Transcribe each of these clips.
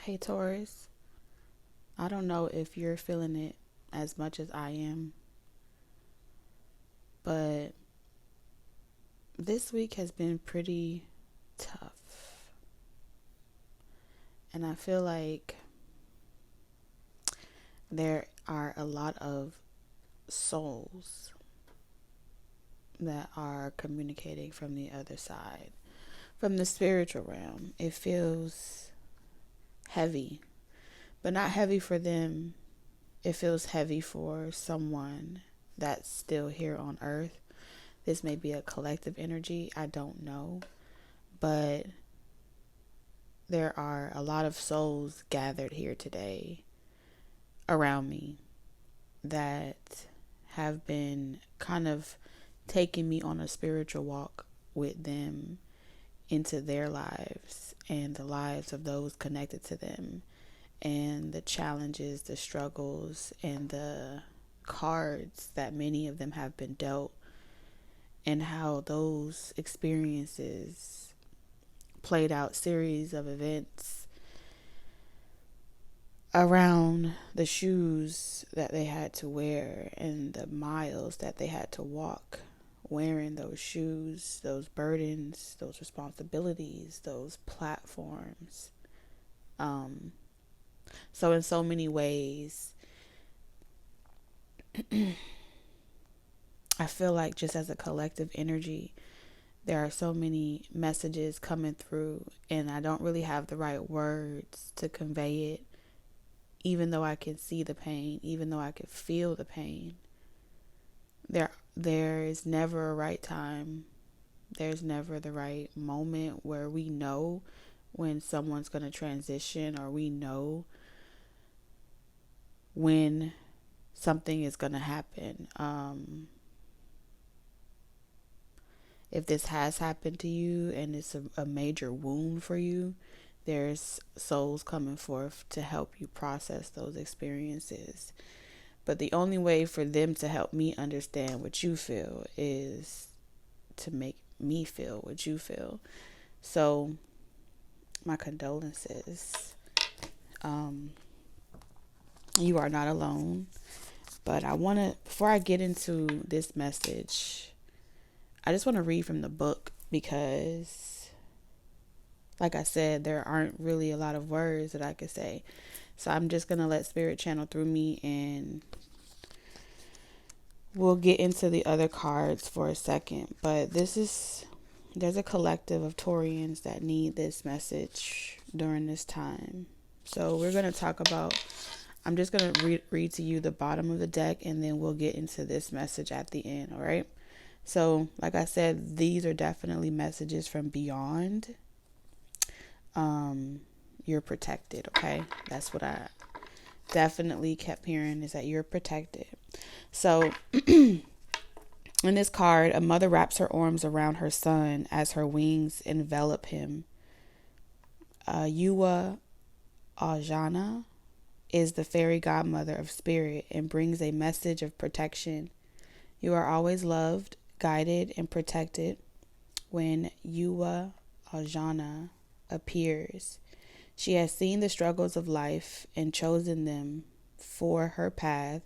Hey Taurus, I don't know if you're feeling it as much as I am, but this week has been pretty tough. And I feel like there are a lot of souls that are communicating from the other side, from the spiritual realm. It feels heavy, but not heavy for them. It feels heavy for someone that's still here on earth. This may be a collective energy, I don't know. But there are a lot of souls gathered here today around me that have been kind of taking me on a spiritual walk with them into their lives and the lives of those connected to them, and the challenges, the struggles, and the cards that many of them have been dealt, and how those experiences played out series of events around the shoes that they had to wear and the miles that they had to walk wearing those shoes, those burdens, those responsibilities, those platforms. So in so many ways, I feel like just as a collective energy, there are so many messages coming through, and I don't really have the right words to convey it, even though I can see the pain, even though I can feel the pain. There is never a right time. There's never the right moment where we know when someone's going to transition, or we know when something is going to happen. If this has happened to you and it's a major wound for you, there's souls coming forth to help you process those experiences. But the only way for them to help me understand what you feel is to make me feel what you feel. So, my condolences. You are not alone. But before I get into this message, I just want to read from the book because, like I said, there aren't really a lot of words that I could say. So I'm just going to let Spirit channel through me, and we'll get into the other cards for a second. But there's a collective of Taurians that need this message during this time. So we're going to talk about, I'm just going to read to you the bottom of the deck, and then we'll get into this message at the end, all right? So, like I said, these are definitely messages from beyond. You're protected, okay? That's what I definitely kept hearing, is that you're protected. So, in this card, a mother wraps her arms around her son as her wings envelop him. Yuwa Ajana is the fairy godmother of spirit and brings a message of protection. You are always loved, guided, and protected. When Yuwa Ajana appears, she has seen the struggles of life and chosen them for her path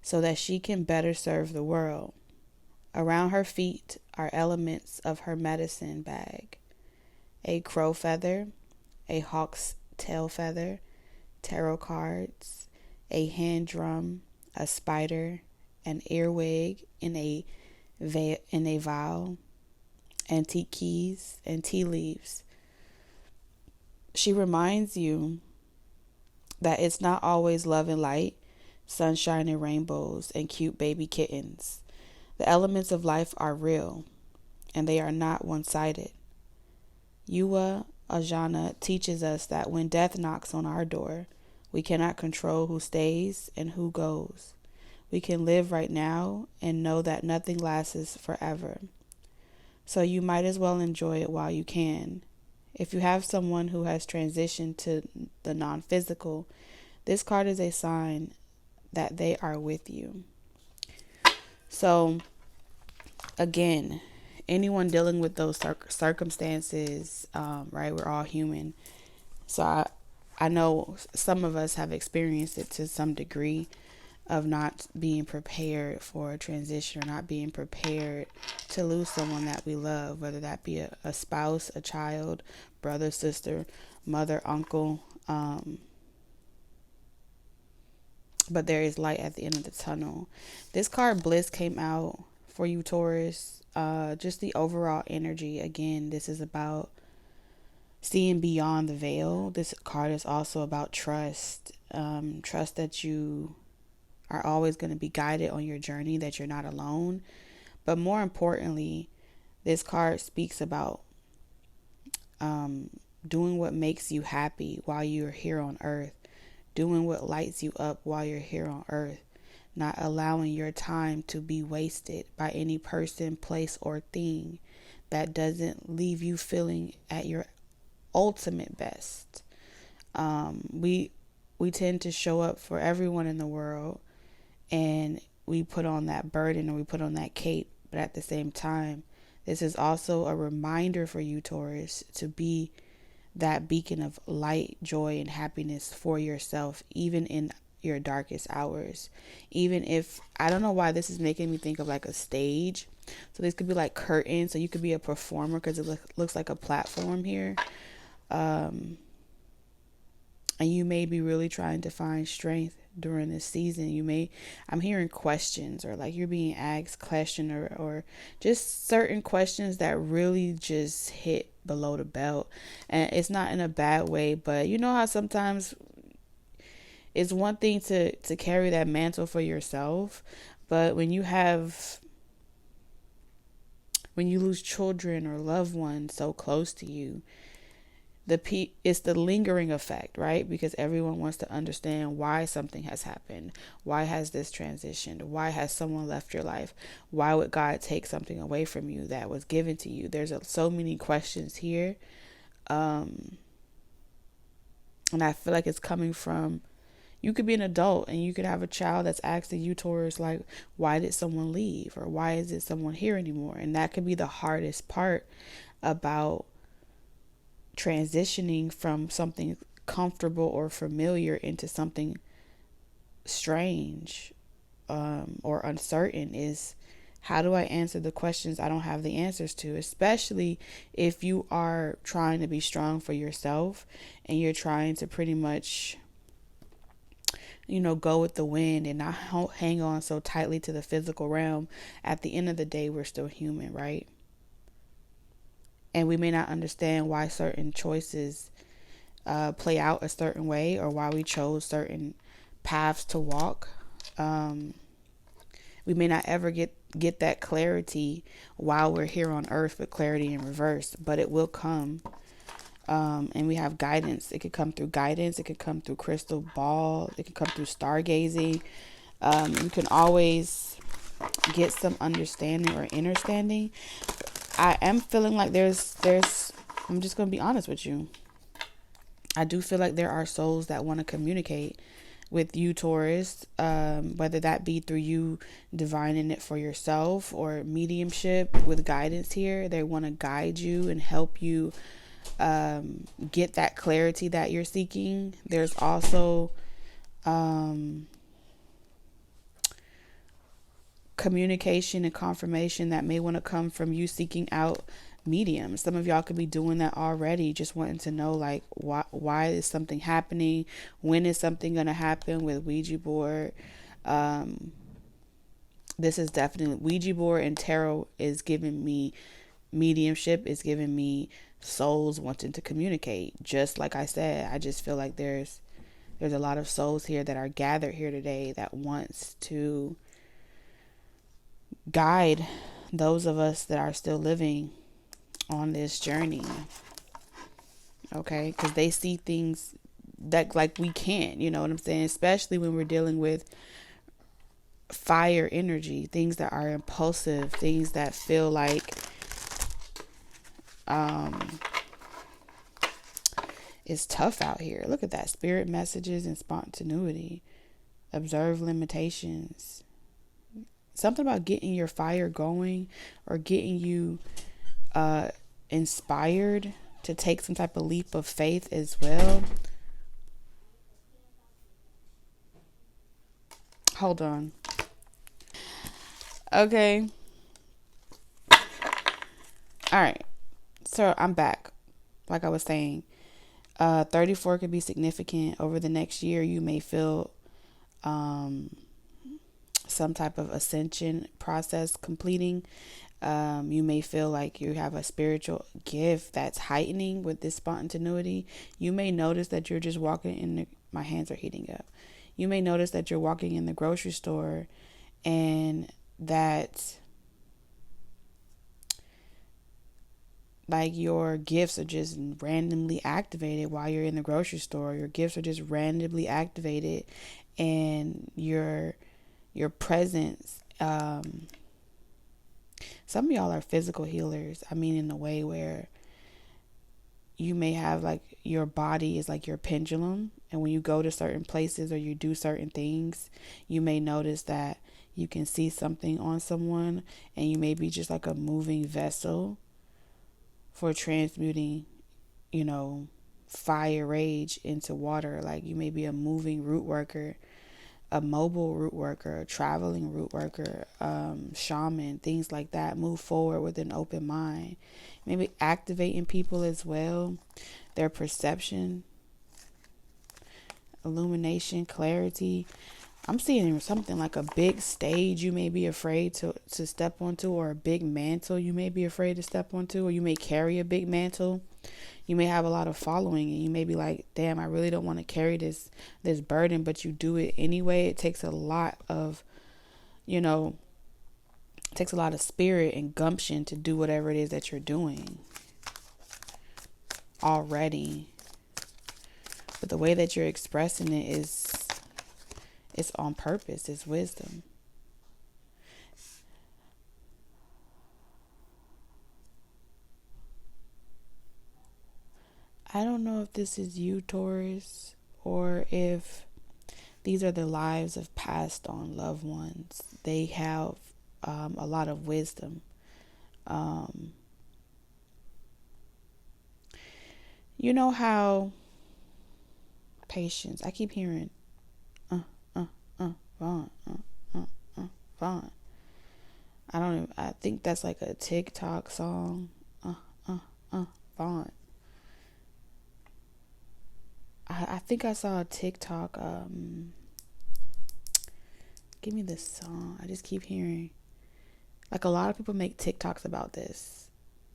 so that she can better serve the world. Around her feet are elements of her medicine bag: a crow feather, a hawk's tail feather, tarot cards, a hand drum, a spider, an earwig in a vial, antique keys, and tea leaves. She reminds you that it's not always love and light, sunshine and rainbows, and cute baby kittens. The elements of life are real, and they are not one-sided. Yuwa Ajana teaches us that when death knocks on our door, we cannot control who stays and who goes. We can live right now and know that nothing lasts forever. So you might as well enjoy it while you can. If you have someone who has transitioned to the non-physical, this card is a sign that they are with you. So, again, anyone dealing with those circumstances, right? We're all human. So I know some of us have experienced it to some degree, of not being prepared for a transition, or not being prepared to lose someone that we love, whether that be a spouse, a child, brother, sister, mother, uncle. But there is light at the end of the tunnel. This card, Bliss, came out for you, Taurus. Just the overall energy. Again, this is about seeing beyond the veil. This card is also about trust. Trust that you are always going to be guided on your journey, that you're not alone. But more importantly, this card speaks about doing what makes you happy while you're here on earth, doing what lights you up while you're here on earth, not allowing your time to be wasted by any person, place, or thing that doesn't leave you feeling at your ultimate best. We tend to show up for everyone in the world, and we put on that burden, or we put on that cape. But at the same time, this is also a reminder for you, Taurus, to be that beacon of light, joy, and happiness for yourself, even in your darkest hours. Even if, I don't know why this is making me think of like a stage. So this could be like curtains. So you could be a performer, because it looks like a platform here. And you may be really trying to find strength during this season. I'm hearing questions, or like you're being asked questions, or just certain questions that really just hit below the belt. And it's not in a bad way, but you know how sometimes it's one thing to carry that mantle for yourself, but when you lose children or loved ones so close to you, it's the lingering effect, right? Because everyone wants to understand why something has happened. Why has this transitioned? Why has someone left your life? Why would God take something away from you that was given to you? There's so many questions here. And I feel like it's coming from, you could be an adult and you could have a child that's asking you, Taurus, like, why did someone leave? Or why isn't someone here anymore? And that could be the hardest part about transitioning from something comfortable or familiar into something strange or uncertain, is how do I answer the questions I don't have the answers to, especially if you are trying to be strong for yourself and you're trying to pretty much, go with the wind and not hang on so tightly to the physical realm. At the end of the day, we're still human, right? And we may not understand why certain choices play out a certain way, or why we chose certain paths to walk. We may not ever get that clarity while we're here on earth, with clarity in reverse, but it will come. And we have guidance. It could come through guidance. It could come through crystal ball. It could come through stargazing. You can always get some understanding or understanding. I am feeling like there's I'm just going to be honest with you. I do feel like there are souls that want to communicate with you, Taurus, whether that be through you divining it for yourself, or mediumship with guidance here. They want to guide you and help you get that clarity that you're seeking. There's also communication and confirmation that may want to come from you seeking out mediums. Some of y'all could be doing that already, just wanting to know, like, why is something happening? When is something going to happen with Ouija board? This is definitely Ouija board, and tarot is giving me mediumship, is giving me souls wanting to communicate. Just like I said, I just feel like there's a lot of souls here that are gathered here today that wants to guide those of us that are still living on this journey. Okay, because they see things that like we can't, you know what I'm saying? Especially when we're dealing with fire energy, things that are impulsive, things that feel like it's tough out here. Look at that. Spirit messages and spontaneity. Observe limitations. Something about getting your fire going, or getting you inspired to take some type of leap of faith as well. Hold on. Okay. All right. So I'm back. Like I was saying, 34 could be significant. Over the next year, you may feel some type of ascension process completing. You may feel like you have a spiritual gift that's heightening with this spontaneity. You may notice that you're just walking in my hands are heating up. You may notice that you're walking in the grocery store and that like your gifts are just randomly activated while you're in the grocery store. Your gifts are just randomly activated, and your presence. Some of y'all are physical healers. I mean, in a way where you may have like your body is like your pendulum, and when you go to certain places or you do certain things, you may notice that you can see something on someone, and you may be just like a moving vessel for transmuting, fire rage into water. Like you may be a moving root worker, a mobile root worker, a traveling root worker, shaman, things like that. Move forward with an open mind. Maybe activating people as well, their perception, illumination, clarity. I'm seeing something like a big stage you may be afraid to step onto, or a big mantle you may be afraid to step onto, or you may carry a big mantle. You may have a lot of following, and you may be like, damn, I really don't want to carry this burden, but you do it anyway. It takes a lot of, it takes a lot of spirit and gumption to do whatever it is that you're doing already. But the way that you're expressing it it's on purpose. It's wisdom. I don't know if this is you, Taurus, or if these are the lives of passed on loved ones. They have a lot of wisdom. You know how patience, I keep hearing Vaughn, Vaughn. I think that's like a TikTok song. Vaughn. I think I saw a TikTok. Give me this song. I just keep hearing. Like a lot of people make TikToks about this,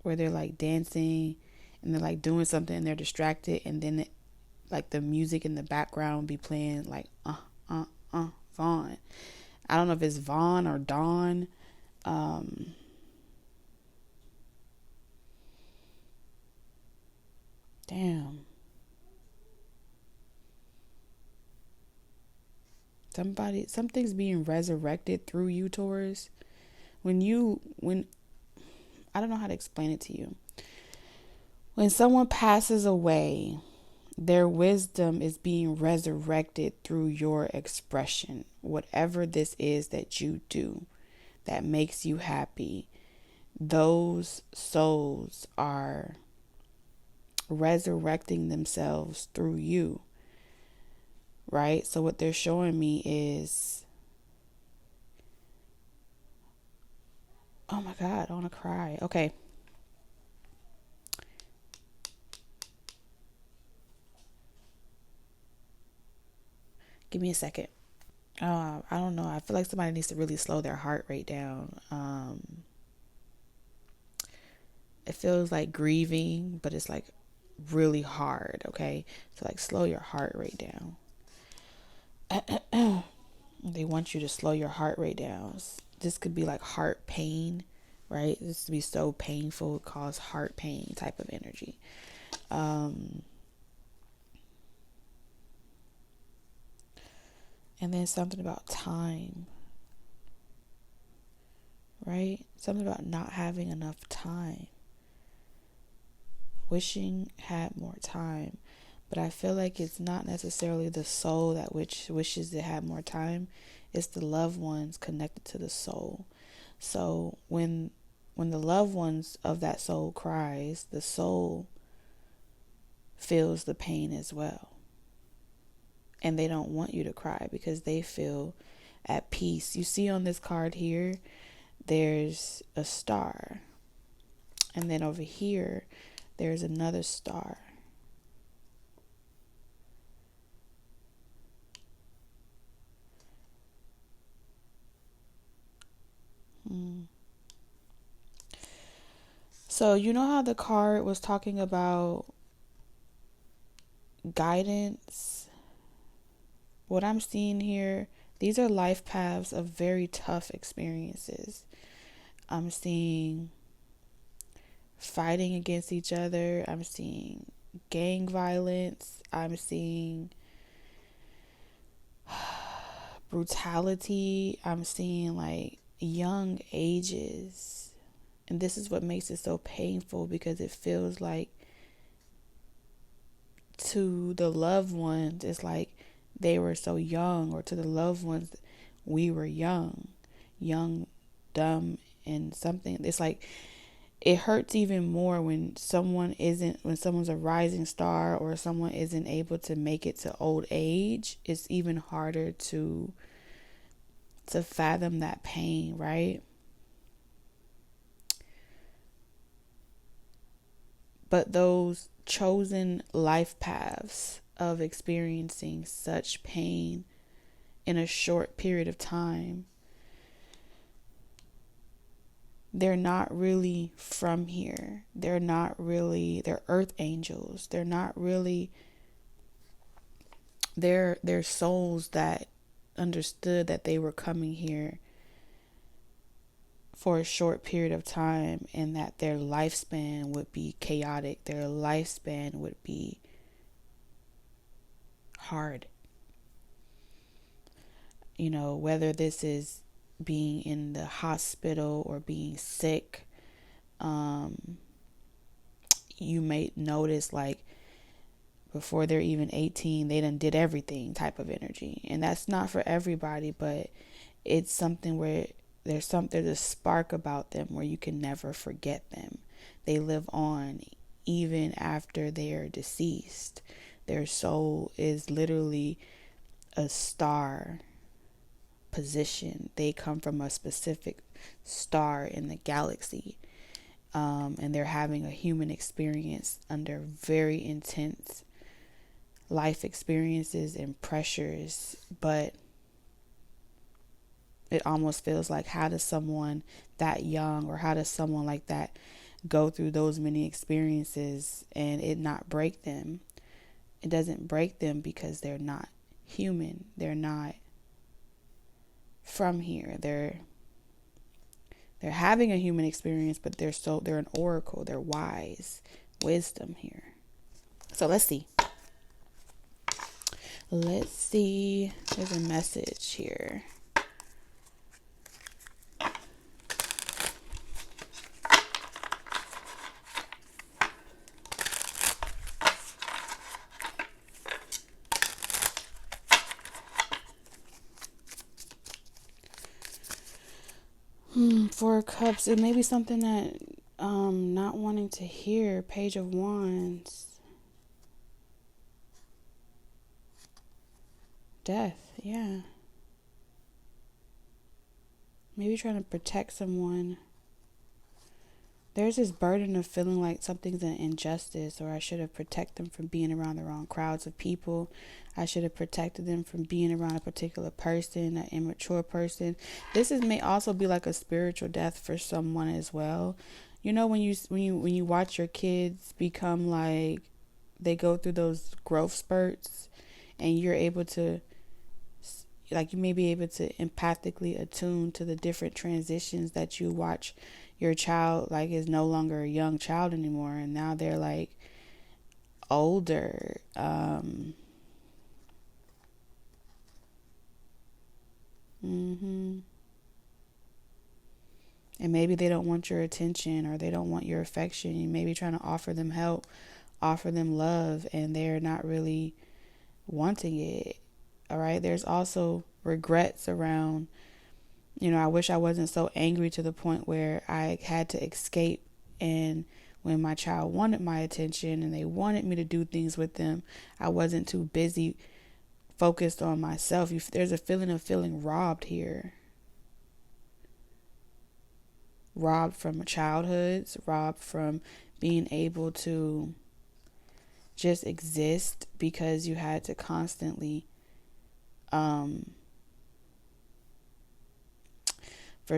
where they're like dancing and they're like doing something and they're distracted, and then like the music in the background be playing like Vaughn. I don't know if it's Vaughn or Dawn. Damn. Something's being resurrected through you, Taurus. When I don't know how to explain it to you. When someone passes away, their wisdom is being resurrected through your expression. Whatever this is that you do that makes you happy, those souls are resurrecting themselves through you. Right? So what they're showing me is, oh my God, I want to cry. Okay. Give me a second. I don't know. I feel like somebody needs to really slow their heart rate down. It feels like grieving, but it's like really hard. Okay. So like slow your heart rate down. They want you to slow your heart rate down. This could be like heart pain, right? This could be so painful, it cause heart pain type of energy. And then something about time, right? Something about not having enough time. Wishing had more time. But I feel like it's not necessarily the soul that wishes it had more time. It's the loved ones connected to the soul. So when the loved ones of that soul cries, the soul feels the pain as well. And they don't want you to cry because they feel at peace. You see on this card here, there's a star. And then over here, there's another star. So you know how the card was talking about guidance? What I'm seeing here, these are life paths of very tough experiences. I'm seeing fighting against each other. I'm seeing gang violence. I'm seeing brutality. I'm seeing like young ages. And this is what makes it so painful, because it feels like to the loved ones, it's like they were so young, or to the loved ones, we were young, dumb, and something. It's like it hurts even more when someone's a rising star, or someone isn't able to make it to old age. It's even harder to fathom that pain, right? But those chosen life paths of experiencing such pain in a short period of time, they're not really from here. They're earth angels. They're not really, they're souls that understood that they were coming here for a short period of time, and that their lifespan would be chaotic. Their lifespan would be hard. You know, whether this is being in the hospital or being sick, you may notice like before they're even 18, they done did everything type of energy. And that's not for everybody, but it's something where there's a spark about them where you can never forget them. They live on even after they're deceased. Their soul is literally a star position. They come from a specific star in the galaxy. And they're having a human experience under very intense life experiences and pressures. But it almost feels like, how does someone that young, or how does someone like that go through those many experiences and it not break them? It doesn't break them because they're not human. They're not from here. They're having a human experience, but they're an oracle. They're wise, wisdom here. So let's see. There's a message here. Four of Cups. It may be something that not wanting to hear. Page of Wands. Death, yeah. Maybe trying to protect someone. There's this burden of feeling like something's an injustice, or I should have protected them from being around the wrong crowds of people. I should have protected them from being around a particular person, an immature person. May also be like a spiritual death for someone as well. You know, when you watch your kids become like, they go through those growth spurts, and you're able to, like, you may be able to empathically attune to the different transitions that you watch your child, like, is no longer a young child anymore, and now they're like older. And maybe they don't want your attention, or they don't want your affection. You may be trying to offer them help, offer them love, and they're not really wanting it. All right. There's also regrets around, I wish I wasn't so angry to the point where I had to escape. And when my child wanted my attention and they wanted me to do things with them, I wasn't too busy focused on myself. There's a feeling of feeling robbed here. Robbed from childhoods, robbed from being able to just exist because you had to constantly, for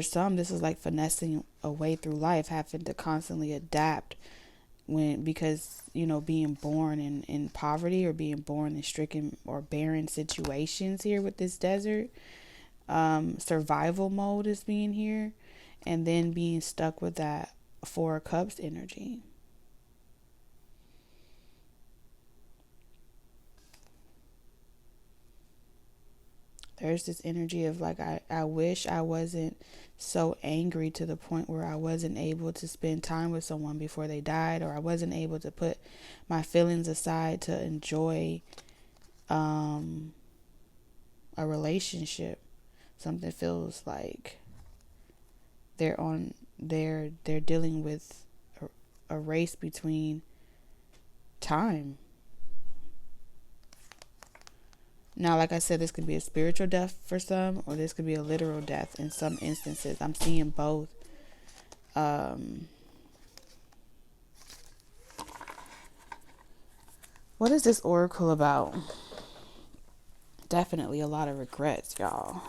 some, this is like finessing a way through life, having to constantly adapt because, being born in poverty or being born in stricken or barren situations here with this desert. Survival mode is being here, and then being stuck with that Four of Cups energy. There's this energy of like, I wish I wasn't so angry to the point where I wasn't able to spend time with someone before they died, or I wasn't able to put my feelings aside to enjoy a relationship. Something feels like they're dealing with a race between time. Now, like I said, this could be a spiritual death for some, or this could be a literal death in some instances. I'm seeing both. What is this oracle about? Definitely a lot of regrets, y'all.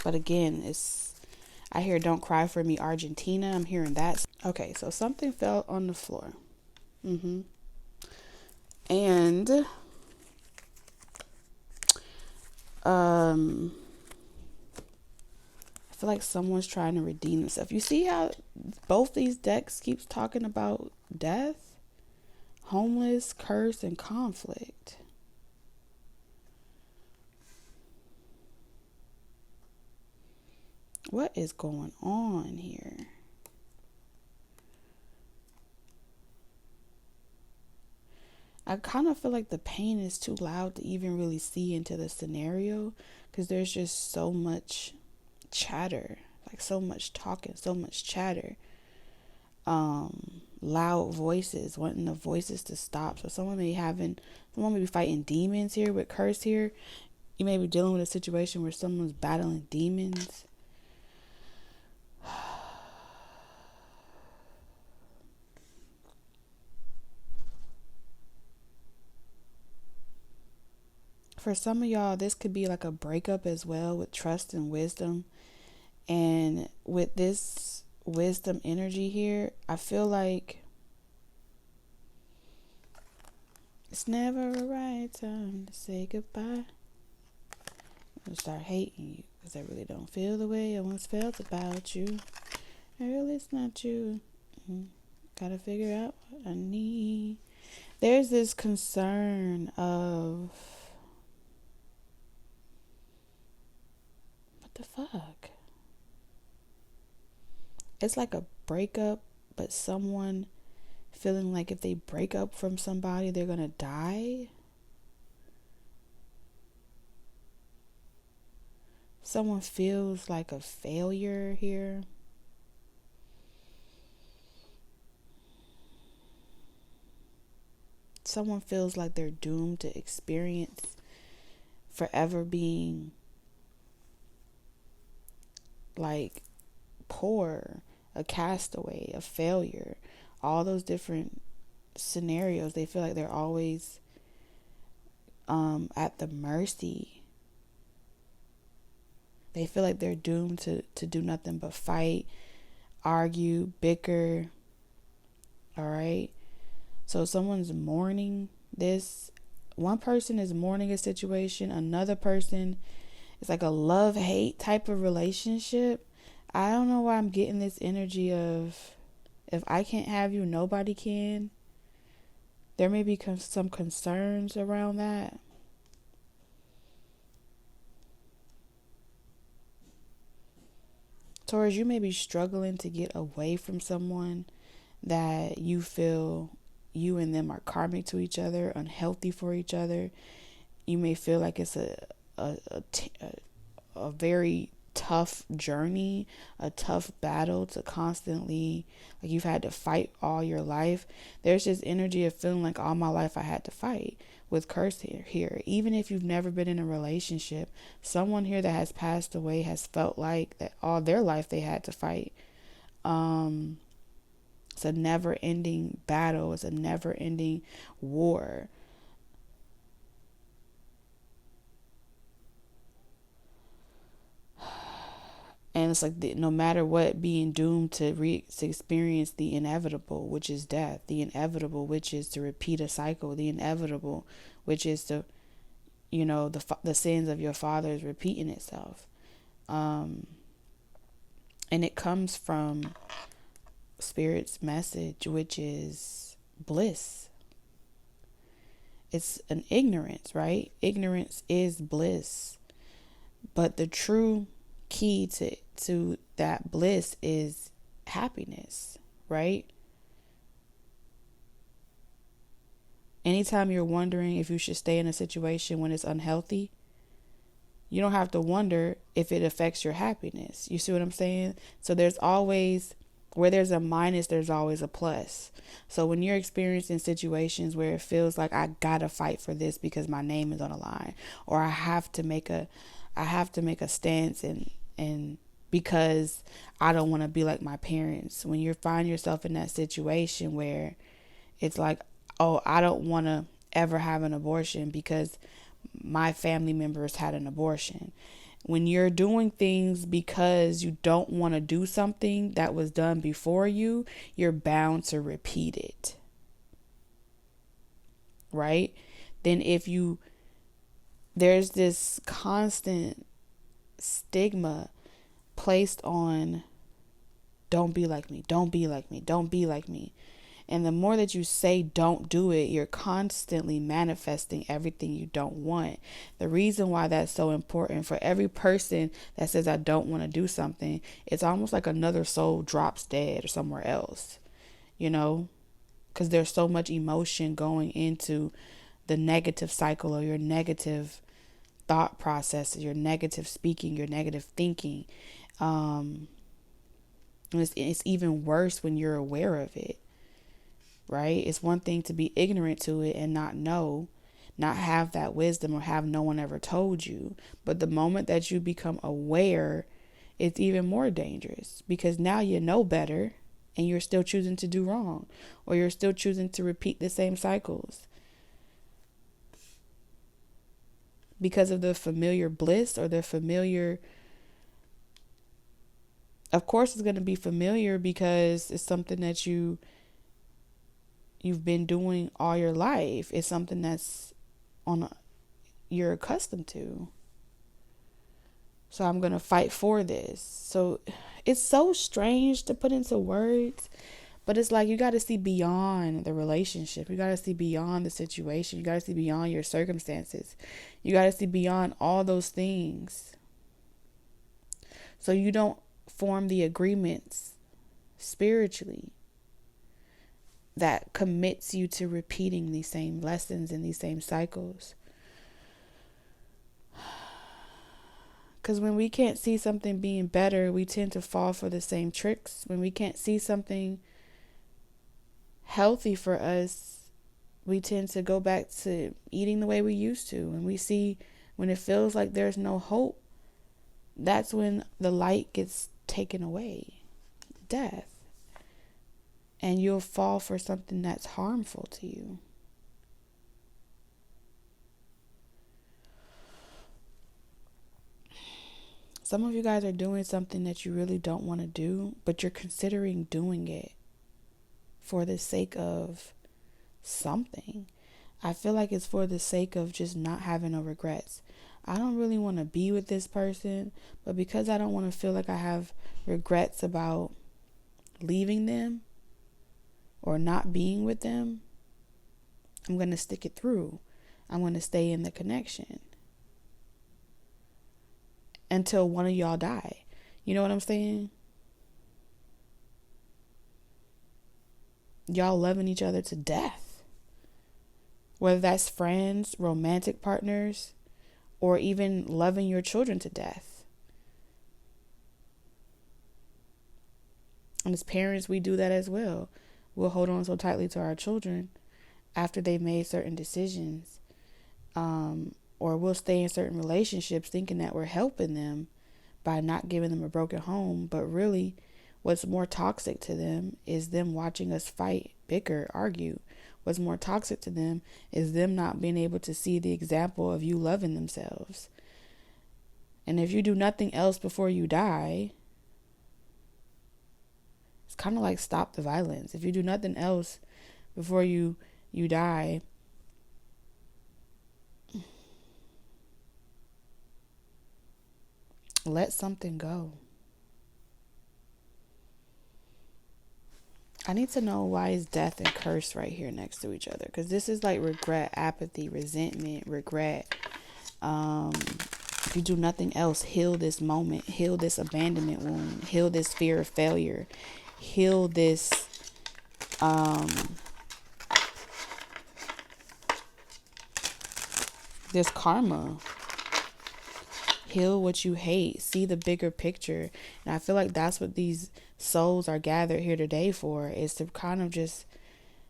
But again, I hear "Don't Cry for Me, Argentina." I'm hearing that. Okay, so something fell on the floor. And I feel like someone's trying to redeem themselves. You see how both these decks keeps talking about death, homeless, curse, and conflict. What is going on here? I kind of feel like the pain is too loud to even really see into the scenario, because there's just so much chatter, like so much talking, so much chatter. Loud voices, wanting the voices to stop. So someone may be fighting demons here with curse here. You may be dealing with a situation where someone's battling demons. For some of y'all, this could be like a breakup as well, with trust and wisdom. And with this wisdom energy here, I feel like it's never a right time to say goodbye. I'm gonna start hating you because I really don't feel the way I once felt about you. Really, it's not you. Gotta figure out what I need. There's this concern of, what the fuck? It's like a breakup, but someone feeling like if they break up from somebody, they're gonna die. Someone feels like a failure here. Someone feels like they're doomed to experience forever being like poor, a castaway, a failure, all those different scenarios. They feel like they're always at the mercy. They feel like they're doomed to do nothing but fight, argue, bicker. All right. So someone's mourning this. One person is mourning a situation. Another person is like a love-hate type of relationship. I don't know why I'm getting this energy of, if I can't have you, nobody can. There may be some concerns around that. Taurus, you may be struggling to get away from someone that you feel you and them are karmic to each other, unhealthy for each other. You may feel like it's a very tough journey, a tough battle to constantly, like you've had to fight all your life. There's this energy of feeling like all my life I had to fight with curse here. Even if you've never been in a relationship, someone here that has passed away has felt like that all their life they had to fight. It's a never ending battle. It's a never ending war. And it's like no matter what, being doomed to experience the inevitable, which is death. The inevitable, which is to repeat a cycle. The inevitable, which is to, the sins of your fathers repeating itself. And it comes from Spirit's message, which is bliss. It's an ignorance, right? Ignorance is bliss. But the true key to that bliss is happiness, right? Anytime you're wondering if you should stay in a situation when it's unhealthy, you don't have to wonder if it affects your happiness. You see what I'm saying? So there's always, where there's a minus, there's always a plus. So when you're experiencing situations where it feels like I gotta fight for this because my name is on the line, or I have to make a stance and because I don't want to be like my parents. When you find yourself in that situation where it's like, oh, I don't want to ever have an abortion because my family members had an abortion. When you're doing things because you don't want to do something that was done before you, you're bound to repeat it. Right? Then there's this constant stigma placed on, don't be like me, don't be like me, don't be like me. And the more that you say don't do it, you're constantly manifesting everything you don't want. The reason why that's so important, for every person that says I don't want to do something, it's almost like another soul drops dead or somewhere else, because there's so much emotion going into the negative cycle or your negative thought process, your negative speaking, your negative thinking. And it's even worse when you're aware of it, right? It's one thing to be ignorant to it and not know, not have that wisdom, or have no one ever told you. But the moment that you become aware, it's even more dangerous, because now you know better and you're still choosing to do wrong, or you're still choosing to repeat the same cycles. Because of the familiar bliss, or the familiar, of course it's going to be familiar because it's something that you've been doing all your life. It's something that's you're accustomed to. So I'm going to fight for this. So it's so strange to put into words, but it's like you got to see beyond the relationship. You got to see beyond the situation. You got to see beyond your circumstances. You got to see beyond all those things. So you don't form the agreements spiritually that commits you to repeating these same lessons and these same cycles. Because when we can't see something being better, we tend to fall for the same tricks. When we can't see something healthy for us, we tend to go back to eating the way we used to. When it feels like there's no hope, that's when the light gets taken away, death. And you'll fall for something that's harmful to you. Some of you guys are doing something that you really don't want to do, but you're considering doing it for the sake of something. I feel like it's for the sake of just not having no regrets. I don't really want to be with this person, but because I don't want to feel like I have regrets about leaving them or not being with them, I'm going to stick it through. I'm going to stay in the connection until one of y'all die. You know what I'm saying? Y'all loving each other to death. Whether that's friends, romantic partners, or even loving your children to death. And as parents, we do that as well. We'll hold on so tightly to our children after they've made certain decisions. Or we'll stay in certain relationships thinking that we're helping them by not giving them a broken home. But really, what's more toxic to them is them watching us fight, bicker, argue. What's more toxic to them is them not being able to see the example of you loving themselves. And if you do nothing else before you die, it's kind of like stop the violence. If you do nothing else before you die, let something go. I need to know why is death and curse right here next to each other, because this is like regret, apathy, resentment, regret. If you do nothing else, heal this moment, heal this abandonment wound, heal this fear of failure, heal this this karma. Heal what you hate. See the bigger picture. And I feel like that's what these souls are gathered here today for, is to kind of just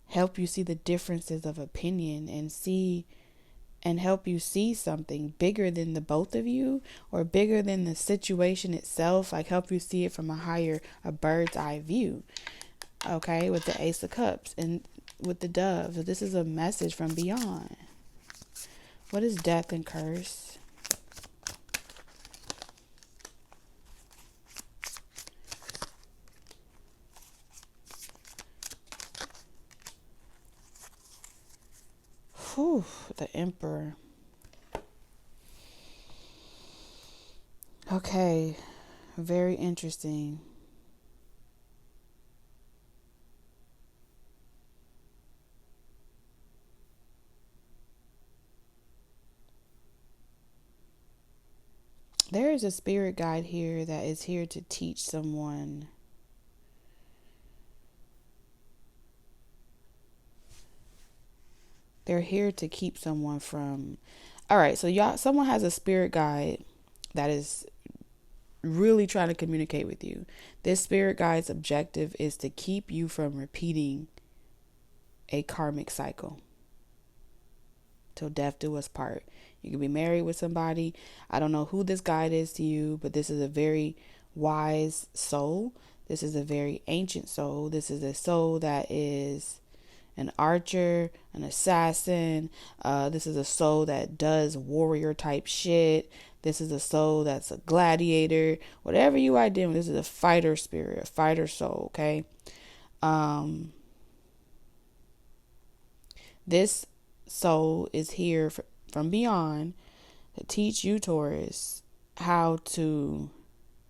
help you see the differences of opinion and help you see something bigger than the both of you, or bigger than the situation itself. Like help you see it from a bird's eye view. Okay, with the Ace of Cups and with the Dove. So this is a message from beyond. What is death and curse? Whew, the Emperor. Okay, very interesting. There is a spirit guide here that is here to teach someone. They're here to keep someone from. All right, so someone has a spirit guide that is really trying to communicate with you. This spirit guide's objective is to keep you from repeating a karmic cycle till death do us part. You can be married with somebody. I don't know who this guide is to you, but this is a very wise soul. This is a very ancient soul. This is a soul that is an archer, an assassin. This is a soul that does warrior type shit. This is a soul that's a gladiator. Whatever you identify, this is a fighter spirit, a fighter soul, okay? This soul is here from beyond to teach you, Taurus, how to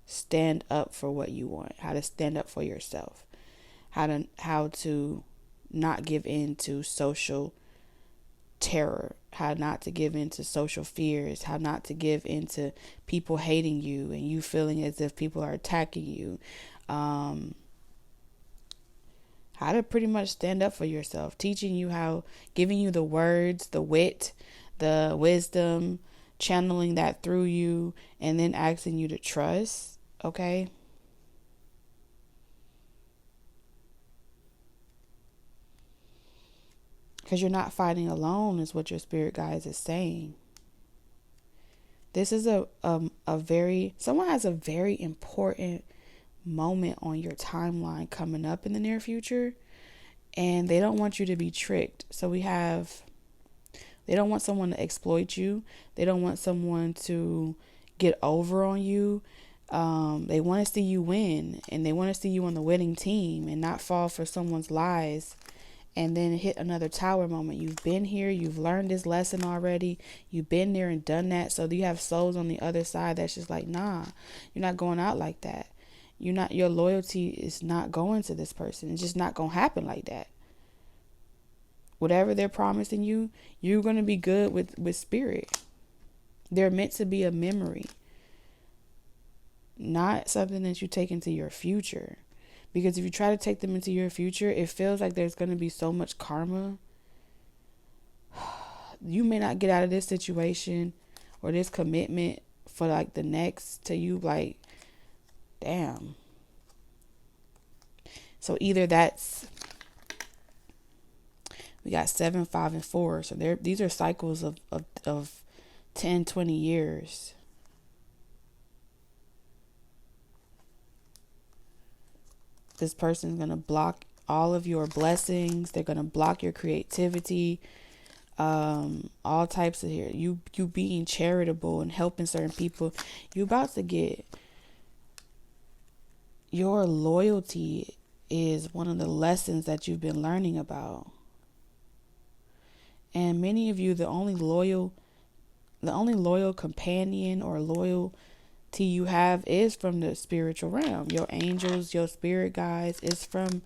stand up for what you want, how to stand up for yourself, how to not give in to social terror, how not to give in to social fears, how not to give in to people hating you and you feeling as if people are attacking you, how to pretty much stand up for yourself, teaching you how, giving you the words, the wit, the wisdom, channeling that through you, and then asking you to trust, okay? Because you're not fighting alone is what your spirit guides is saying. This is someone has a very important moment on your timeline coming up in the near future, and they don't want you to be tricked. So they don't want someone to exploit you. They don't want someone to get over on you. They want to see you win, and they want to see you on the winning team and not fall for someone's lies and then hit another tower moment. You've been here. You've learned this lesson already. You've been there and done that. So you have souls on the other side that's just like, nah, you're not going out like that. Your loyalty is not going to this person. It's just not going to happen like that. Whatever they're promising you, you're going to be good with spirit. They're meant to be a memory, not something that you take into your future. Because if you try to take them into your future, it feels like there's going to be so much karma. You may not get out of this situation or this commitment for like the next till you like, damn. So either that's, we got 7, 5, and 4. So these are cycles of 10, 20 years. This person's going to block all of your blessings. They're going to block your creativity. All types of here. You being charitable and helping certain people. You about to get, your loyalty is one of the lessons that you've been learning about. And many of you, the only loyal companion or loyalty you have is from the spiritual realm. Your angels, your spirit guides, is from,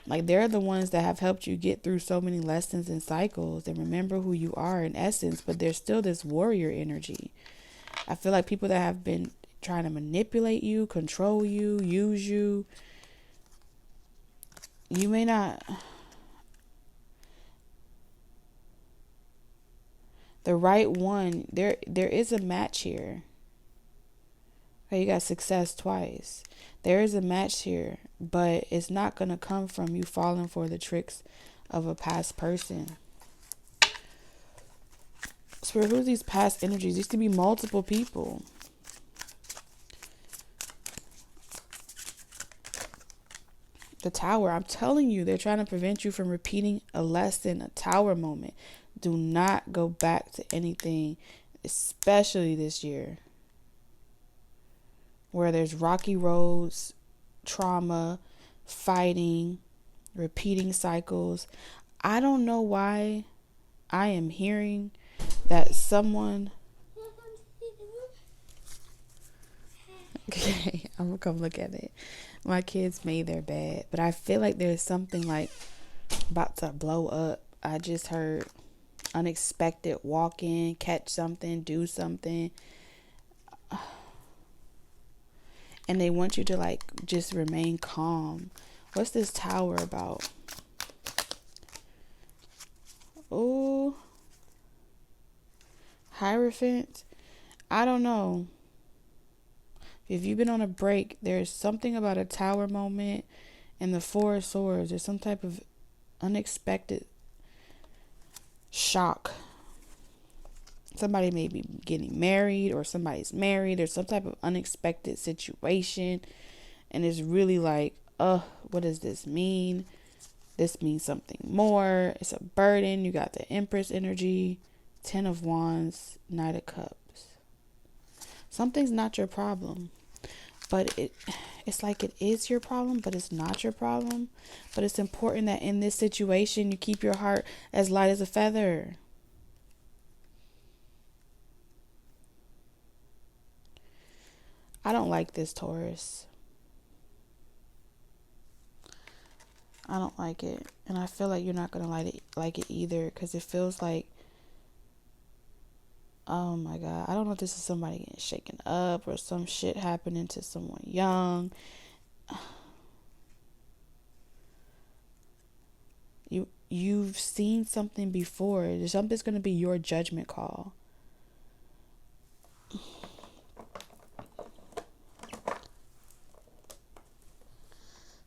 like, they're the ones that have helped you get through so many lessons and cycles and remember who you are in essence. But there's still this warrior energy. I feel like people that have been trying to manipulate you, control you, use you, you may not. The right one, there is a match here. Okay, you got success twice. There is a match here, but it's not going to come from you falling for the tricks of a past person. Spirit, who's these past energies? These could be multiple people. The Tower, I'm telling you, they're trying to prevent you from repeating a lesson, a Tower moment. Do not go back to anything, especially this year, where there's rocky roads, trauma, fighting, repeating cycles. I don't know why I am hearing that someone... Okay, I'm gonna come look at it. My kids made their bed, but I feel like there's something like about to blow up. I just heard unexpected walk in, catch something, do something. And they want you to, like, just remain calm. What's this Tower about? Oh, Hierophant. I don't know. If you've been on a break, there's something about a Tower moment and the Four of Swords. There's some type of unexpected shock. Somebody may be getting married or somebody's married. There's some type of unexpected situation. And it's really like, what does this mean? This means something more. It's a burden. You got the Empress energy, 10 of Wands, Knight of Cups. Something's not your problem. But it's like it is your problem, but it's not your problem. But it's important that in this situation, you keep your heart as light as a feather. I don't like this, Taurus. I don't like it. And I feel like you're not going to like it either, because it feels like, oh my God, I don't know if this is somebody getting shaken up or some shit happening to someone young. You've seen something before. Something's going to be your judgment call.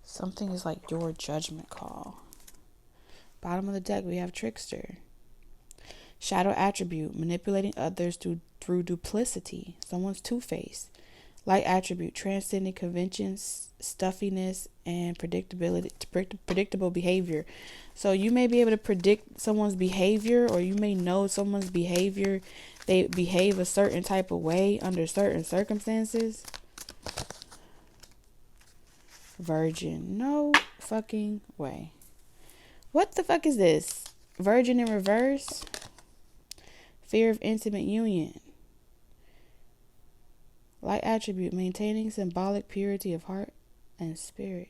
Something is like your judgment call. Bottom of the deck, we have Trickster. Shadow attribute, manipulating others through duplicity. Someone's two-faced. Light attribute, transcending conventions, stuffiness, and predictable behavior. So you may be able to predict someone's behavior, or you may know someone's behavior. They behave a certain type of way under certain circumstances. Virgin, no fucking way. What the fuck is this? Virgin in reverse. Fear of intimate union. Light attribute, maintaining symbolic purity of heart and spirit.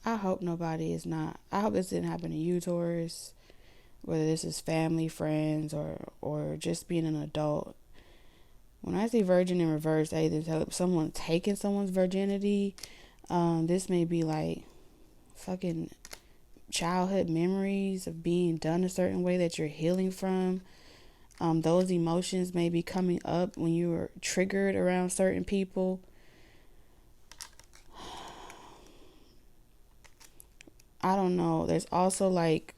I hope nobody is not. I hope this didn't happen to you, Taurus. Whether this is family, friends, or just being an adult. When I say virgin in reverse, I either tell someone taking someone's virginity. This may be like fucking childhood memories of being done a certain way that you're healing from. Those emotions may be coming up when you were triggered around certain people. I don't know. There's also like,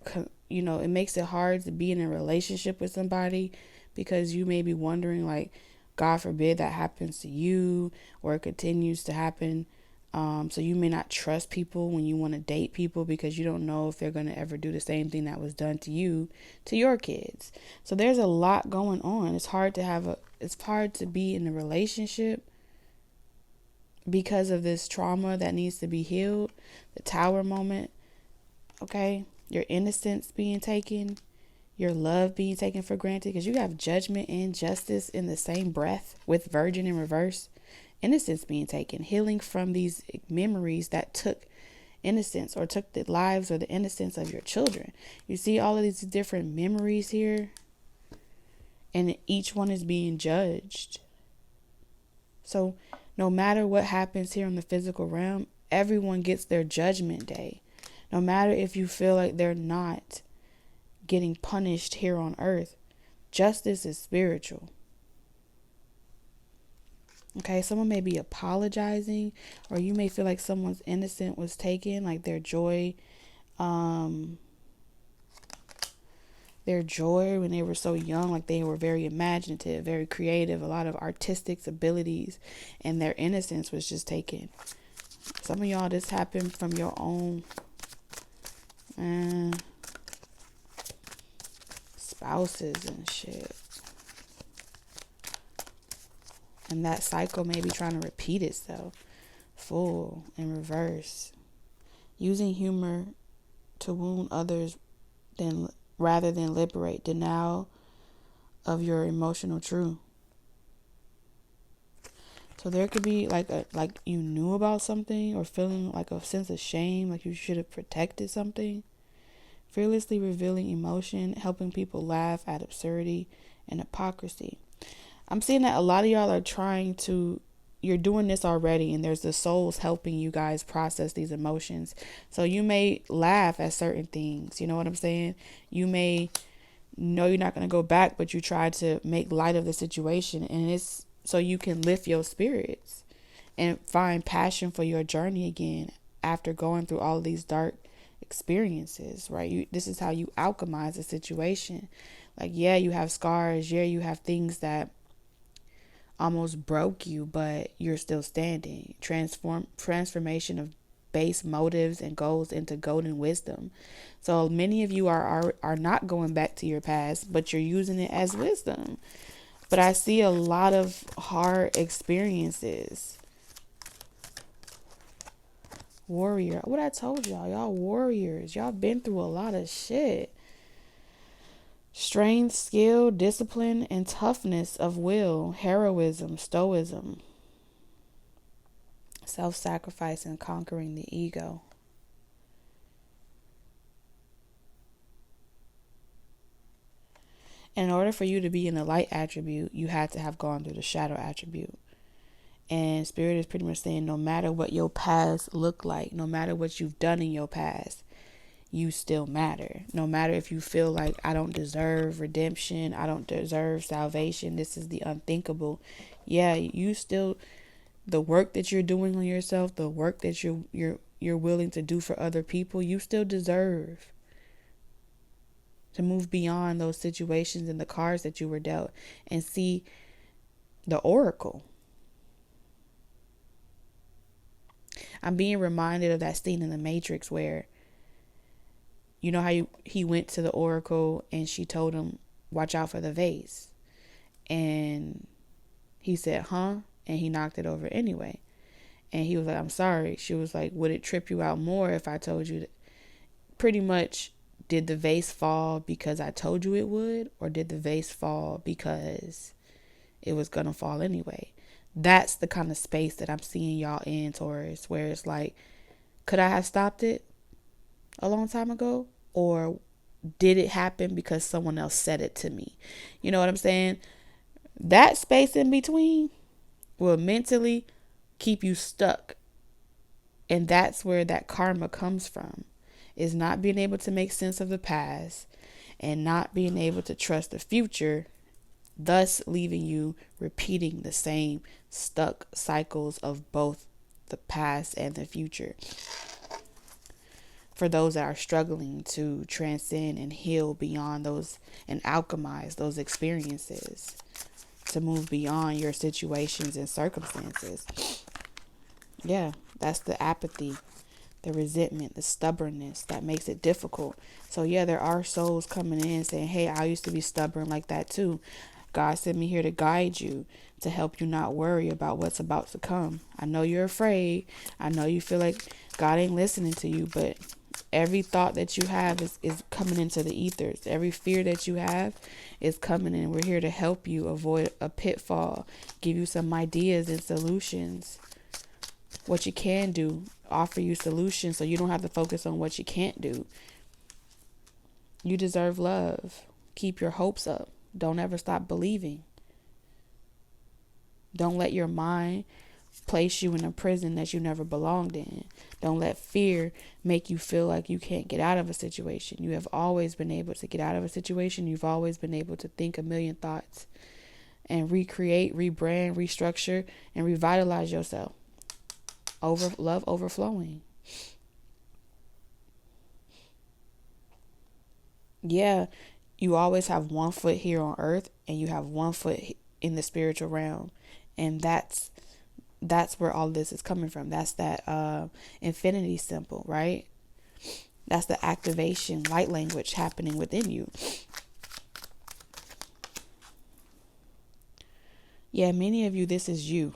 it makes it hard to be in a relationship with somebody because you may be wondering, like, God forbid that happens to you or it continues to happen. So you may not trust people when you want to date people because you don't know if they're going to ever do the same thing that was done to you, to your kids. So there's a lot going on. It's hard to be in a relationship because of this trauma that needs to be healed. The tower moment. Okay, your innocence being taken, your love being taken for granted, because you have judgment and justice in the same breath with virgin in reverse. Innocence being taken, healing from these memories that took innocence or took the lives or the innocence of your children. You see all of these different memories here, and each one is being judged. So no matter what happens here in the physical realm, everyone gets their judgment day. No matter if you feel like they're not getting punished here on earth, justice is spiritual. Okay, someone may be apologizing, or you may feel like someone's innocence was taken, like their joy when they were so young, like they were very imaginative, very creative, a lot of artistic abilities, and their innocence was just taken. Some of y'all, this happened from your own spouses and shit. And that cycle may be trying to repeat itself. Full in reverse. Using humor to wound others rather than liberate. Denial of your emotional truth. So there could be like you knew about something or feeling like a sense of shame, like you should have protected something. Fearlessly revealing emotion, helping people laugh at absurdity and hypocrisy. I'm seeing that a lot of y'all you're doing this already, and there's the souls helping you guys process these emotions. So you may laugh at certain things, you know what I'm saying? You may know you're not going to go back, but you try to make light of the situation, and it's so you can lift your spirits and find passion for your journey again after going through all of these dark experiences, right? This is how you alchemize a situation. Like, yeah, you have scars. Yeah, you have things that almost broke you, but you're still standing. Transformation of base motives and goals into golden wisdom. So many of you are not going back to your past, but you're using it as wisdom. But I see a lot of hard experiences. Warrior. What I told y'all warriors. Y'all been through a lot of shit. Strength, skill, discipline, and toughness of will, heroism, stoicism, self-sacrifice, and conquering the ego. In order for you to be in the light attribute, you had to have gone through the shadow attribute. And Spirit is pretty much saying no matter what your past looked like, no matter what you've done in your past, you still matter. No matter if you feel like I don't deserve redemption, I don't deserve salvation, this is the unthinkable. Yeah, you still, the work that you're doing on yourself, the work that you're willing to do for other people, you still deserve to move beyond those situations and the cards that you were dealt and see the oracle. I'm being reminded of that scene in The Matrix where, you know how he went to the oracle and she told him, watch out for the vase. And he said, huh? And he knocked it over anyway. And he was like, I'm sorry. She was like, would it trip you out more if I told you that? Pretty much, did the vase fall because I told you it would? Or did the vase fall because it was going to fall anyway? That's the kind of space that I'm seeing y'all in, Taurus, where it's like, could I have stopped it a long time ago? Or did it happen because someone else said it to me? You know what I'm saying? That space in between will mentally keep you stuck. And that's where that karma comes from, is not being able to make sense of the past and not being able to trust the future, thus leaving you repeating the same stuck cycles of both the past and the future. For those that are struggling to transcend and heal beyond those and alchemize those experiences, to move beyond your situations and circumstances. Yeah, that's the apathy, the resentment, the stubbornness that makes it difficult. So yeah, there are souls coming in saying, hey, I used to be stubborn like that too. God sent me here to guide you, to help you not worry about what's about to come. I know you're afraid. I know you feel like God ain't listening to you, but every thought that you have is coming into the ethers. Every fear that you have is coming in. We're here to help you avoid a pitfall, give you some ideas and solutions. What you can do, offer you solutions so you don't have to focus on what you can't do. You deserve love. Keep your hopes up. Don't ever stop believing. Don't let your mind place you in a prison that you never belonged in. Don't let fear make you feel like you can't get out of a situation. You have always been able to get out of a situation. You've always been able to think a million thoughts and recreate, rebrand, restructure, and revitalize yourself. Love overflowing. Yeah, you always have one foot here on earth and you have one foot in the spiritual realm. And that's where all this is coming from. That's that infinity symbol, right? That's the activation, light language happening within you. Yeah, many of you, this is you.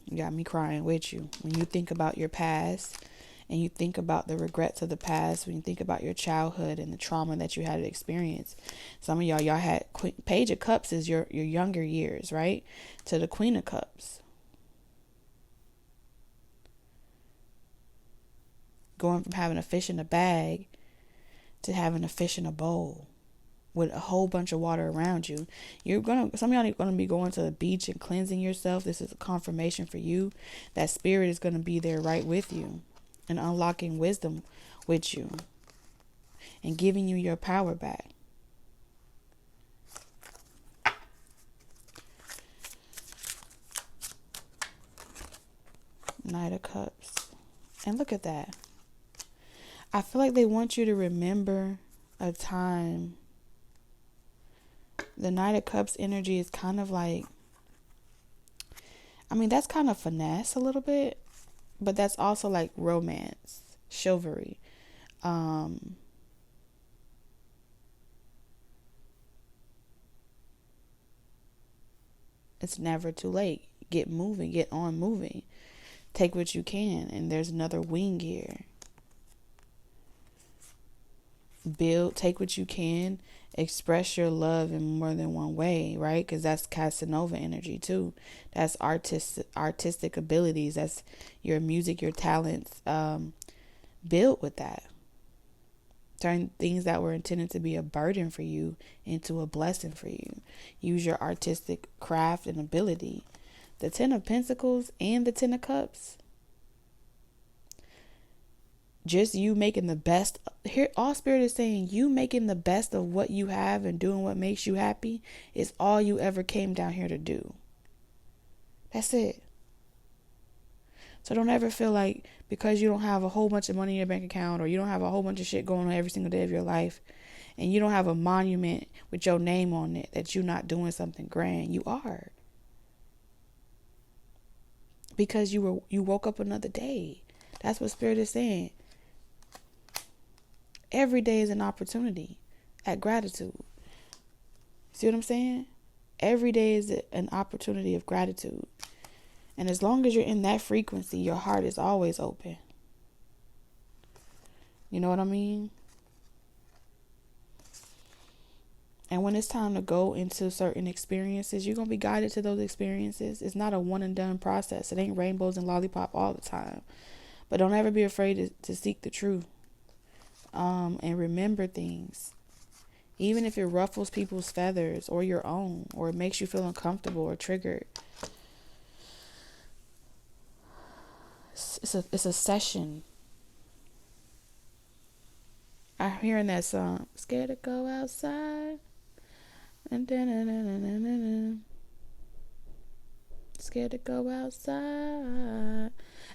You got me crying with you. When you think about your past and you think about the regrets of the past, when you think about your childhood and the trauma that you had to experience. Some of y'all had Page of Cups is your younger years, right? To the Queen of Cups. Going from having a fish in a bag to having a fish in a bowl with a whole bunch of water around you. Some of y'all are gonna be going to the beach and cleansing yourself. This is a confirmation for you that spirit is gonna be there right with you and unlocking wisdom with you and giving you your power back. Knight of Cups. And look at that. I feel like they want you to remember a time. The Knight of Cups energy is kind of like, I mean, that's kind of finesse a little bit, but that's also like romance, chivalry. It's never too late. Get moving, get on moving. Take what you can. And there's another wing here. Build, take what you can, express your love in more than one way, right? Because that's Casanova energy too. That's artistic abilities. That's your music, your talents. Build with that. Turn things that were intended to be a burden for you into a blessing for you. Use your artistic craft and ability. The 10 of Pentacles and the 10 of Cups. Just you making the best. Here, all Spirit is saying, you making the best of what you have and doing what makes you happy is all you ever came down here to do. That's it. So don't ever feel like because you don't have a whole bunch of money in your bank account or you don't have a whole bunch of shit going on every single day of your life and you don't have a monument with your name on it that you're not doing something grand. You are. Because you woke up another day. That's what Spirit is saying. Every day is an opportunity at gratitude. See what I'm saying? Every day is an opportunity of gratitude. And as long as you're in that frequency, your heart is always open. You know what I mean? And when it's time to go into certain experiences, you're going to be guided to those experiences. It's not a one and done process. It ain't rainbows and lollipop all the time. But don't ever be afraid to seek the truth. And remember things. even if it ruffles people's feathers or your own, or it makes you feel uncomfortable or triggered. It's a session. I'm hearing that song, scared to go outside. Scared to go outside.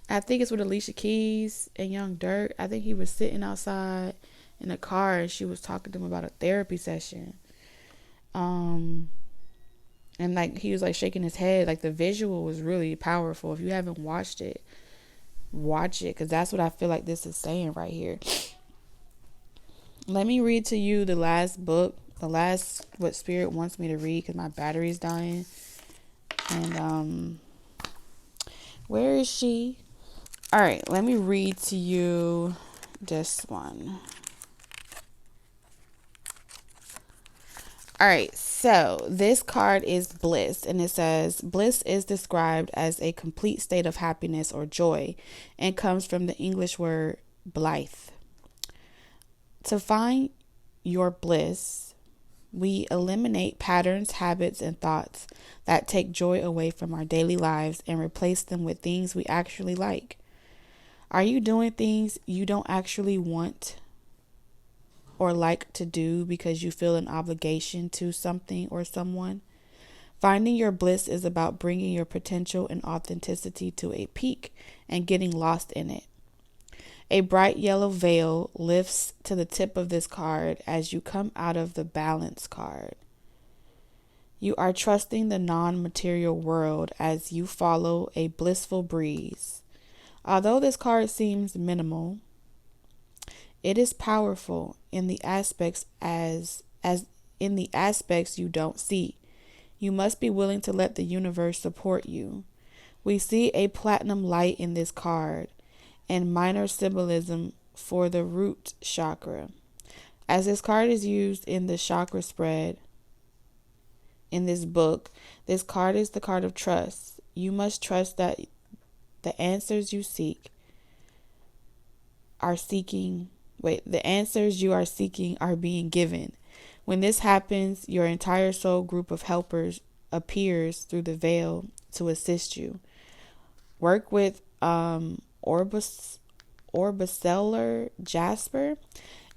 I think it's with Alicia Keys and Young Dirt. I think he was sitting outside in a car and she was talking to him about a therapy session. And like he was like shaking his head. Like the visual was really powerful. If you haven't watched it, watch it, because that's what I feel like this is saying right here. Let me read to you the last book, the last what Spirit wants me to read, because my battery's dying. And where is she? All right, let me read to you this one. All right, so this card is bliss, and it says bliss is described as a complete state of happiness or joy and comes from the English word blithe. To find your bliss, we eliminate patterns, habits, and thoughts that take joy away from our daily lives and replace them with things we actually like. Are you doing things you don't actually want or like to do because you feel an obligation to something or someone? Finding your bliss is about bringing your potential and authenticity to a peak and getting lost in it. A bright yellow veil lifts to the tip of this card as you come out of the balance card. You are trusting the non-material world as you follow a blissful breeze. Although this card seems minimal, it is powerful in the aspects as in the aspects you don't see. You must be willing to let the universe support you. We see a platinum light in this card and minor symbolism for the root chakra. As this card is used in the chakra spread in this book, this card is the card of trust. You must trust that the answers you are seeking are being given. When this happens, your entire soul group of helpers appears through the veil to assist you. Work with Orbicellar Jasper,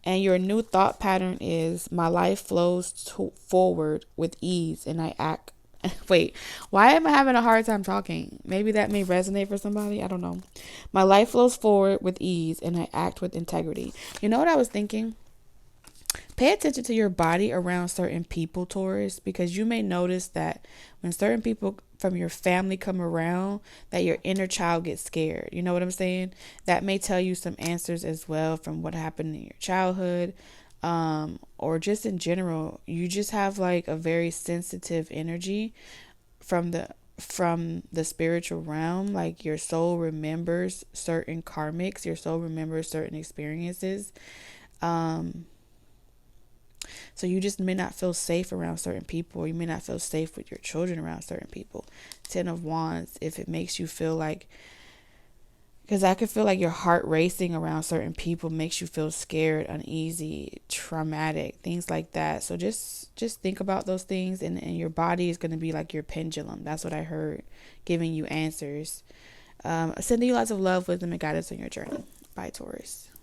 and your new thought pattern is my life flows forward with ease and I act. Wait, why am I having a hard time talking? Maybe that may resonate for somebody. I don't know. My life flows forward with ease and I act with integrity. You know what I was thinking? Pay attention to your body around certain people, Taurus, because you may notice that when certain people from your family come around, that your inner child gets scared. You know what I'm saying? That may tell you some answers as well from what happened in your childhood, or just in general. You just have like a very sensitive energy from the spiritual realm. Like your soul remembers certain karmics, your soul remembers certain experiences. So you just may not feel safe around certain people, or you may not feel safe with your children around certain people. 10 of Wands, if it makes you feel like, because I could feel like your heart racing around certain people makes you feel scared, uneasy, traumatic, things like that. So just think about those things, and your body is going to be like your pendulum. That's what I heard, giving you answers. Sending you lots of love, wisdom, and guidance on your journey. Bye, Taurus.